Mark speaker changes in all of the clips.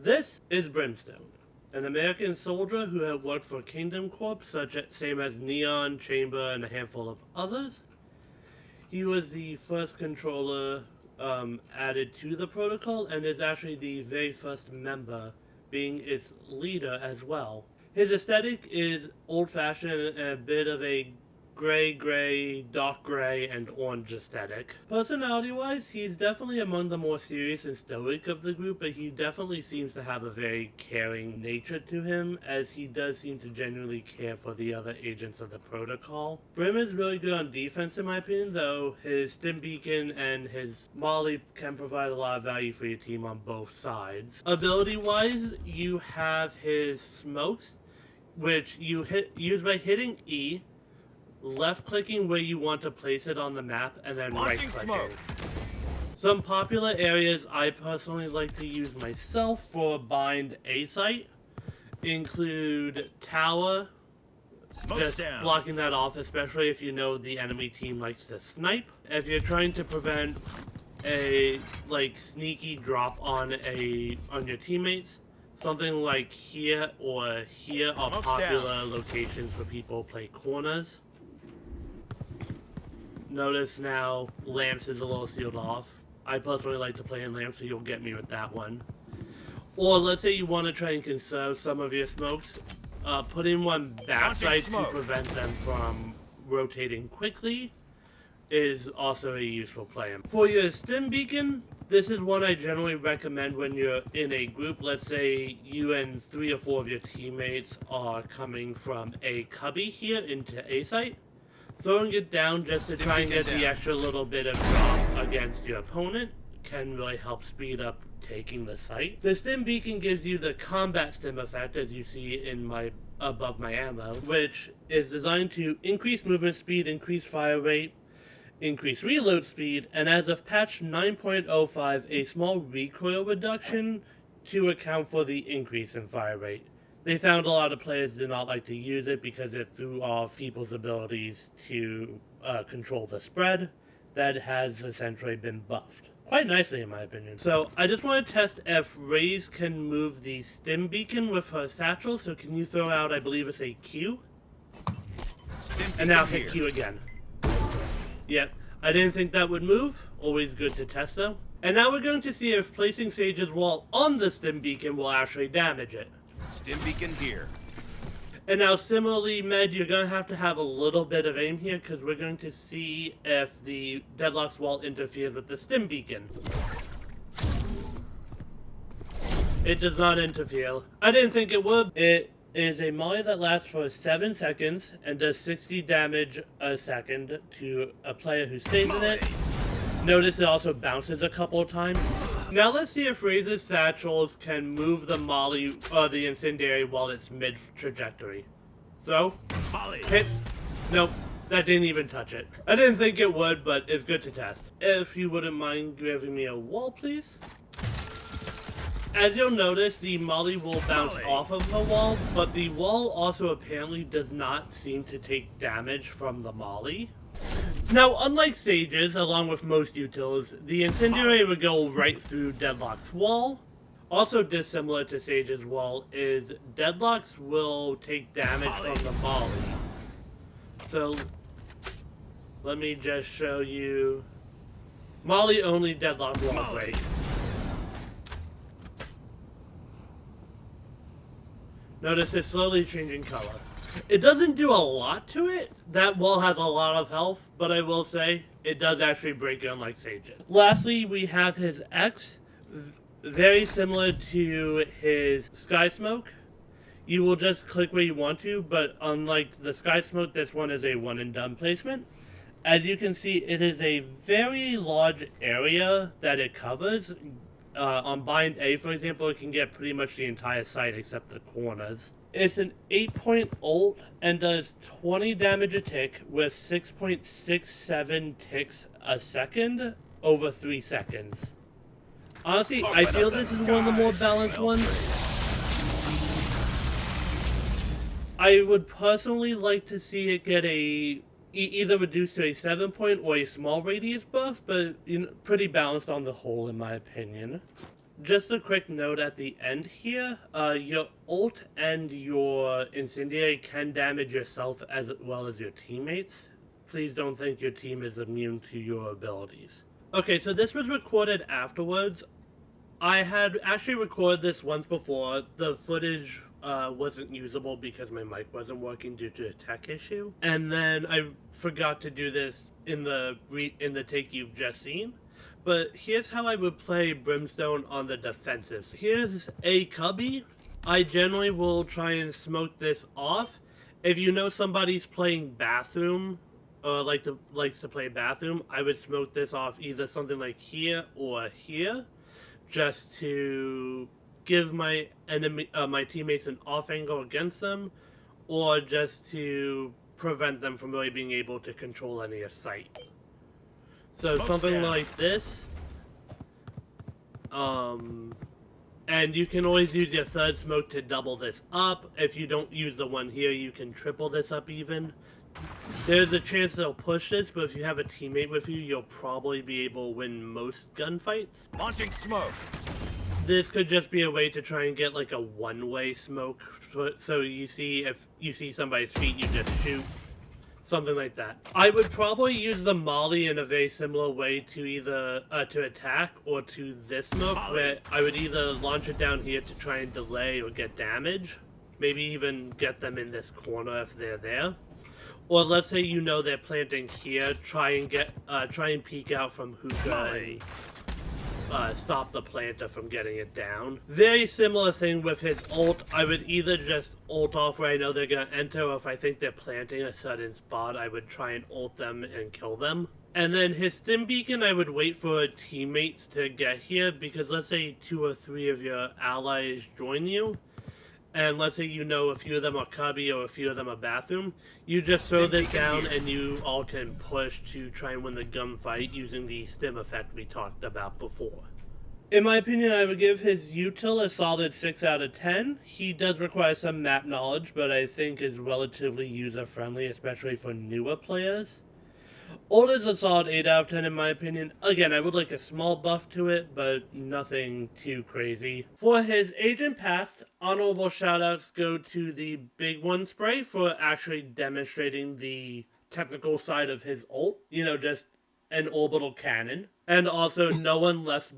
Speaker 1: This is Brimstone, an American soldier who had worked for Kingdom Corp, same as Neon, Chamber, and a handful of others. He was the first controller added to the protocol, and is actually the very first member, being its leader as well. His aesthetic is old-fashioned and a bit of a gray, dark gray, and orange aesthetic. Personality-wise, he's definitely among the more serious and stoic of the group, but he definitely seems to have a very caring nature to him, as he does seem to genuinely care for the other agents of the protocol. Brim is really good on defense in my opinion, though his stim beacon and his molly can provide a lot of value for your team on both sides. Ability-wise, you have his smokes, which you use by hitting E, left-clicking where you want to place it on the map, and then right-clicking. Some popular areas I personally like to use myself for bind A site include tower, just blocking that off, especially if you know the enemy team likes to snipe. If you're trying to prevent a sneaky drop on your teammates, something like here or here are popular locations for people to play corners. Notice now, lamps is a little sealed off. I personally like to play in lamps, so you'll get me with that one. Or let's say you want to try and conserve some of your smokes. Putting one backside to prevent them from rotating quickly is also a useful play. For your stim beacon, this is one I generally recommend when you're in a group. Let's say you and 3 or 4 of your teammates are coming from a cubby here into A site. Throwing it down just to try and get the extra little bit of drop against your opponent can really help speed up taking the site. The stim beacon gives you the combat stim effect, as you see in above my ammo, which is designed to increase movement speed, increase fire rate, increase reload speed, and as of patch 9.05, a small recoil reduction to account for the increase in fire rate. They found a lot of players did not like to use it because it threw off people's abilities to control the spread. That has essentially been buffed. Quite nicely in my opinion. So I just want to test if Raze can move the stim beacon with her satchel, so can you throw out, I believe it's a Q? And now hit Q again. Yep, I didn't think that would move. Always good to test though. And now we're going to see if placing Sage's wall on the stim beacon will actually damage it.
Speaker 2: Stim beacon here.
Speaker 1: And now similarly, Med, you're going to have a little bit of aim here because we're going to see if the Deadlock's wall interferes with the stim beacon. It does not interfere. I didn't think it would. It is a molly that lasts for 7 seconds and does 60 damage a second to a player who stays in it. Notice it also bounces a couple of times. Now let's see if Raze's satchels can move the molly or the incendiary while it's mid-trajectory. Throw. Molly. Hit. Nope. That didn't even touch it. I didn't think it would, but it's good to test. If you wouldn't mind giving me a wall, please. As you'll notice, the molly will bounce off of the wall, but the wall also apparently does not seem to take damage from the molly. Now, unlike Sage's, along with most utils, the incendiary would go right through Deadlock's wall. Also dissimilar to Sage's wall is Deadlock's will take damage from the molly. So, let me just show you. Molly only, Deadlock wall break. Notice it's slowly changing color. It doesn't do a lot to it. That wall has a lot of health, but I will say it does actually break it unlike Sage's. Lastly, we have his X, very similar to his Sky Smoke. You will just click where you want to, but unlike the Sky Smoke, this one is a one and done placement. As you can see, it is a very large area that it covers. On bind A, for example, it can get pretty much the entire site except the corners. It's an 8-point ult and does 20 damage a tick with 6.67 ticks a second over 3 seconds. Honestly, I feel this is one of the more balanced ones. I would personally like to see it get either reduced to a 7-point or a small radius buff, but pretty balanced on the whole in my opinion. Just a quick note at the end here. Your ult and your incendiary can damage yourself as well as your teammates. Please don't think your team is immune to your abilities. Okay, so this was recorded afterwards. I had actually recorded this once before. The footage wasn't usable because my mic wasn't working due to a tech issue, and then I forgot to do this in the take you've just seen. But here's how I would play Brimstone on the defensive. Here's a cubby. I generally will try and smoke this off. If you know somebody's playing bathroom, or likes to play bathroom, I would smoke this off either something like here or here, just to give my my teammates an off angle against them, or just to prevent them from really being able to control any of sight. So smoke something down. Like this. And you can always use your third smoke to double this up. If you don't use the one here, you can triple this up even. There's a chance they'll push this, but if you have a teammate with you, you'll probably be able to win most gunfights. Launching smoke. This could just be a way to try and get like a one-way smoke. So you see, if you see somebody's feet, you just shoot. Something like that. I would probably use the molly in a very similar way to either to attack or to this smoke, where I would either launch it down here to try and delay or get damage. Maybe even get them in this corner if they're there. Or let's say you know they're planting here, try and peek out from hookah and stop the planter from getting it down. Very similar thing with his ult. I would either just ult off where I know they're gonna enter, or if I think they're planting a certain spot, I would try and ult them and kill them. And then his stim beacon, I would wait for teammates to get here, because let's say 2 or 3 of your allies join you, and let's say you know a few of them are cubby or a few of them are bathroom, you just throw this down and you all can push to try and win the gunfight using the stim effect we talked about before. In my opinion, I would give his util a solid 6 out of 10. He does require some map knowledge, but I think is relatively user-friendly, especially for newer players. Ult is a solid 8 out of 10 in my opinion. Again, I would like a small buff to it, but nothing too crazy. For his Agent Pass, honorable shoutouts go to the Big One Spray for actually demonstrating the technical side of his ult. You know, just an orbital cannon. And also No One Left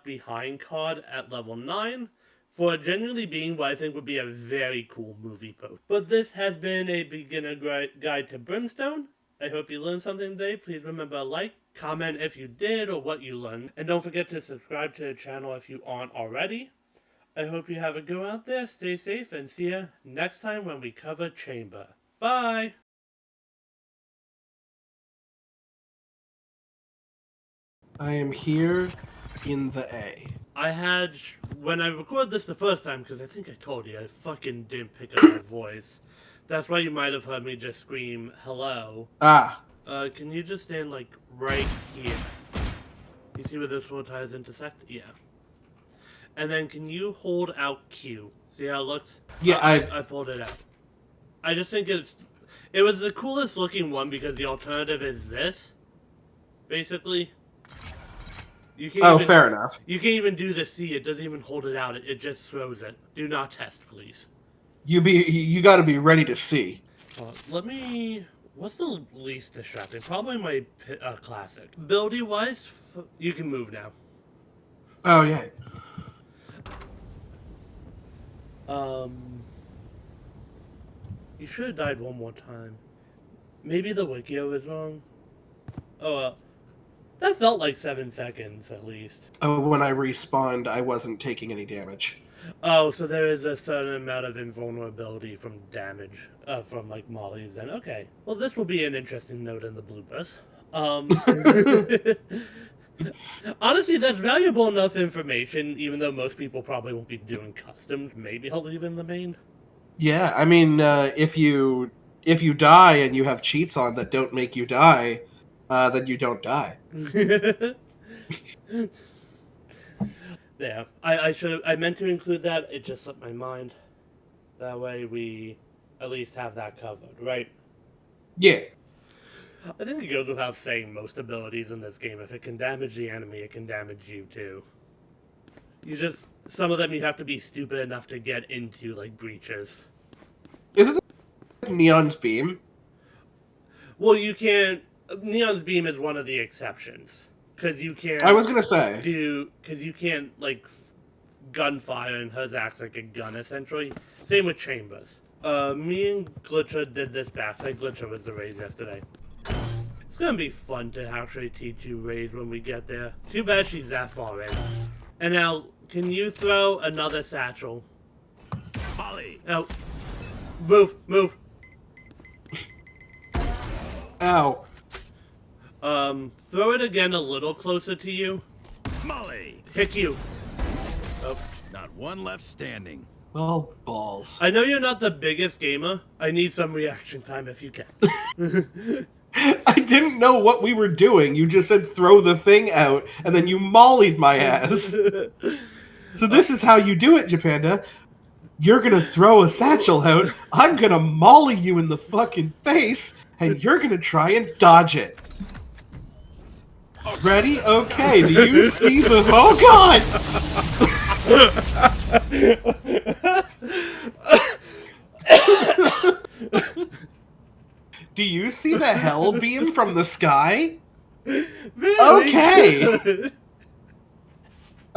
Speaker 1: Behind card at level 9. For genuinely being what I think would be a very cool movie post. But this has been a beginner guide to Brimstone. I hope you learned something today. Please remember to like, comment if you did or what you learned, and don't forget to subscribe to the channel if you aren't already. I hope you have a go out there, stay safe, and see you next time when we cover Chamber. Bye!
Speaker 2: I am here in the A.
Speaker 1: When I recorded this the first time, because I think I told you, I fucking didn't pick up my voice. That's why you might have heard me just scream, hello.
Speaker 2: Ah.
Speaker 1: Can you just stand, like, right here? You see where those 4 tires intersect? Yeah. And then can you hold out Q? See how it looks?
Speaker 2: Yeah,
Speaker 1: I pulled it out. I just think it was the coolest looking one because the alternative is this. Basically.
Speaker 2: Fair enough.
Speaker 1: You can't even do the C. It doesn't even hold it out. It just throws it. Do not test, please.
Speaker 2: You got to be ready to see.
Speaker 1: What's the least distracting? Probably my classic. Ability wise, you can move now.
Speaker 2: Oh yeah.
Speaker 1: You should have died one more time. Maybe the wikio is wrong. Oh, that felt like 7 seconds at least.
Speaker 2: Oh, when I respawned, I wasn't taking any damage.
Speaker 1: Oh, so there is a certain amount of invulnerability from damage, from, like, mollies then. Okay. Well, this will be an interesting note in the bloopers. Honestly, that's valuable enough information, even though most people probably won't be doing customs. Maybe I'll leave in the main.
Speaker 2: Yeah, I mean, if you die and you have cheats on that don't make you die, then you don't die.
Speaker 1: Yeah, I meant to include that, it just slipped my mind. That way we at least have that covered, right?
Speaker 2: Yeah.
Speaker 1: I think it goes without saying most abilities in this game, if it can damage the enemy, it can damage you too. Some of them you have to be stupid enough to get into, like breaches.
Speaker 2: Isn't it Neon's Beam?
Speaker 1: Well, you can't. Neon's Beam is one of the exceptions because you can't.
Speaker 2: I was gonna say.
Speaker 1: Because you can't like gunfire, and hers acts like a gun essentially. Same with Chambers. Me and Glitcher did this backside. Glitcher was the raise yesterday. It's gonna be fun to actually teach you raise when we get there. Too bad she's that far in. And now, can you throw another satchel?
Speaker 3: Molly.
Speaker 1: Oh, move.
Speaker 2: Ow.
Speaker 1: Throw it again a little closer to you.
Speaker 3: Molly.
Speaker 1: Pick you. Oh.
Speaker 3: Not one left standing.
Speaker 2: Well, balls.
Speaker 1: I know you're not the biggest gamer. I need some reaction time if you can.
Speaker 2: I didn't know what we were doing. You just said throw the thing out, and then you mollied my ass. So this is how you do it, Japanda. You're gonna throw a satchel out, I'm gonna molly you in the fucking face, and you're gonna try and dodge it. Ready? Okay, do you see the... Oh god! Do you see the hell beam from the sky? Okay!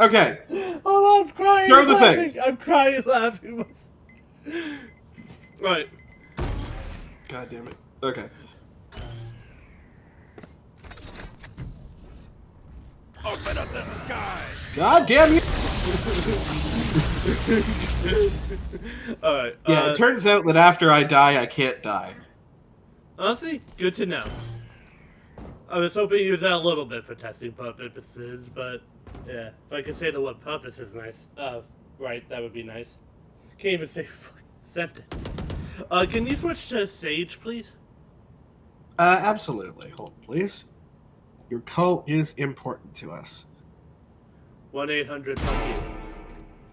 Speaker 2: Okay.
Speaker 1: Hold on, I'm crying.
Speaker 2: Throw the thing.
Speaker 1: I'm crying laughing. Right.
Speaker 2: God damn it. Okay.
Speaker 3: Open up the sky.
Speaker 2: God damn you!
Speaker 1: Alright.
Speaker 2: Yeah, it turns out that after I die, I can't die.
Speaker 1: Honestly, good to know. I was hoping to use that a little bit for testing purposes, but yeah, if I could say the word purpose is nice, right, that would be nice. Can't even say sentence. Can you switch to Sage, please?
Speaker 2: Absolutely. Hold on, please. Your call is important to us.
Speaker 1: 1-800-PUCKY.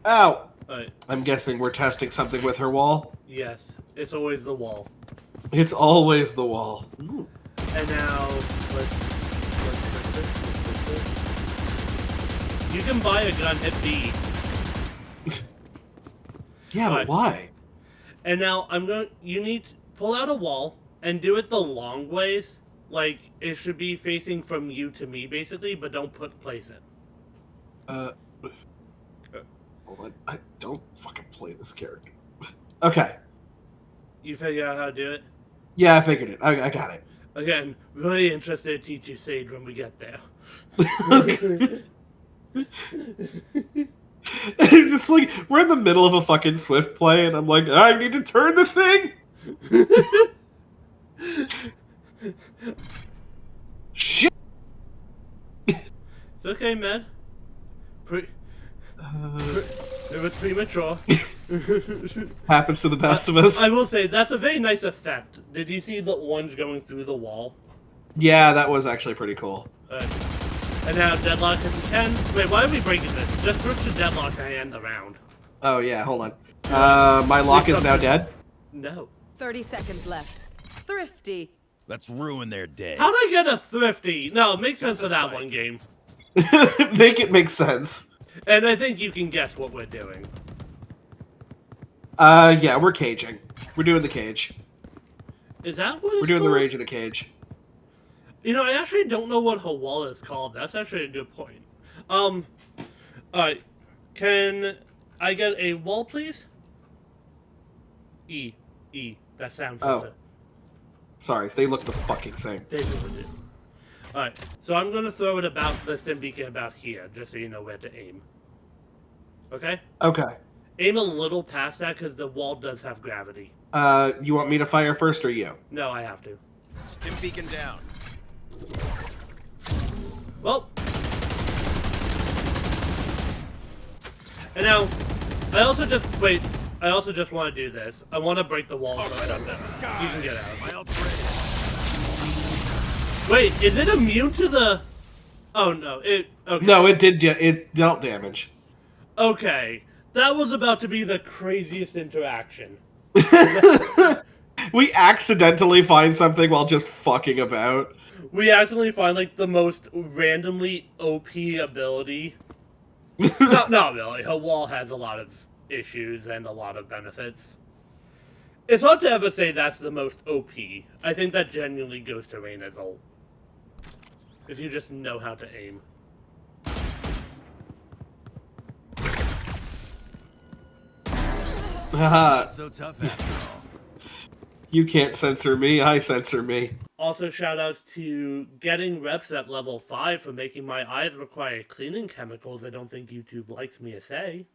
Speaker 2: Ow!
Speaker 1: Alright,
Speaker 2: I'm guessing we're testing something with her wall.
Speaker 1: yes, it's always the wall.
Speaker 2: It's always the wall. Ooh.
Speaker 1: And now, let's you can buy a gun, hit B.
Speaker 2: Yeah, but
Speaker 1: Alright.
Speaker 2: why?
Speaker 1: And now you need to pull out a wall and do it the long ways. Like, it should be facing from you to me, basically, but don't place it.
Speaker 2: Hold on. I don't fucking play this character. Okay.
Speaker 1: You figure out how to do it?
Speaker 2: Yeah, I figured it. I got it.
Speaker 1: Again, really interested to teach you Sage when we get there.
Speaker 2: It's just like, we're in the middle of a fucking Swift play, and I'm like, I need to turn the thing! Shit!
Speaker 1: It's okay, man. It was premature.
Speaker 2: Happens to the best of us.
Speaker 1: I will say, that's a very nice effect. Did you see the orange going through the wall?
Speaker 2: Yeah, that was actually pretty cool.
Speaker 1: And now deadlock if you can. Wait, why are we breaking this? Just switch to deadlock and end the round.
Speaker 2: Oh, yeah, hold on. My lock is now dead.
Speaker 1: No.
Speaker 4: 30 seconds left. Thrifty.
Speaker 3: Let's ruin their day.
Speaker 1: How'd I get a thrifty? No, it makes sense for that one game.
Speaker 2: Make it make sense.
Speaker 1: And I think you can guess what we're doing.
Speaker 2: Yeah, we're caging. We're doing the cage.
Speaker 1: Is that what it's
Speaker 2: We're doing the
Speaker 1: called?
Speaker 2: rage in a cage.
Speaker 1: You know, I actually don't know what her wall is called. That's actually a good point. Alright. Can I get a wall, please? E. That sounds
Speaker 2: Oh.
Speaker 1: like
Speaker 2: Sorry, they look the fucking same.
Speaker 1: They really do. Alright, so I'm gonna throw it about the stim beacon about here, just so you know where to aim. Okay?
Speaker 2: Okay.
Speaker 1: Aim a little past that, because the wall does have gravity.
Speaker 2: You want me to fire first or you?
Speaker 1: No, I have to.
Speaker 3: Stim beacon down.
Speaker 1: Well. And now, I also just want to do this. I want to break the wall so I don't know. You can get out.
Speaker 3: My ult's ready.
Speaker 1: Wait, is it immune to the... Oh, no. Okay.
Speaker 2: No, it dealt damage.
Speaker 1: Okay. That was about to be the craziest interaction.
Speaker 2: We accidentally find something while just fucking about.
Speaker 1: We accidentally find, like, the most randomly OP ability. No, not really. Her wall has a lot of issues and a lot of benefits. It's hard to ever say that's the most OP. I think that genuinely goes to Rain as ult. If you just know how to aim.
Speaker 2: Haha,
Speaker 3: Not so tough after all.
Speaker 2: you can't censor me, I censor me.
Speaker 1: Also, shoutouts to getting reps at level 5 for making my eyes require cleaning chemicals. I don't think YouTube likes me to say.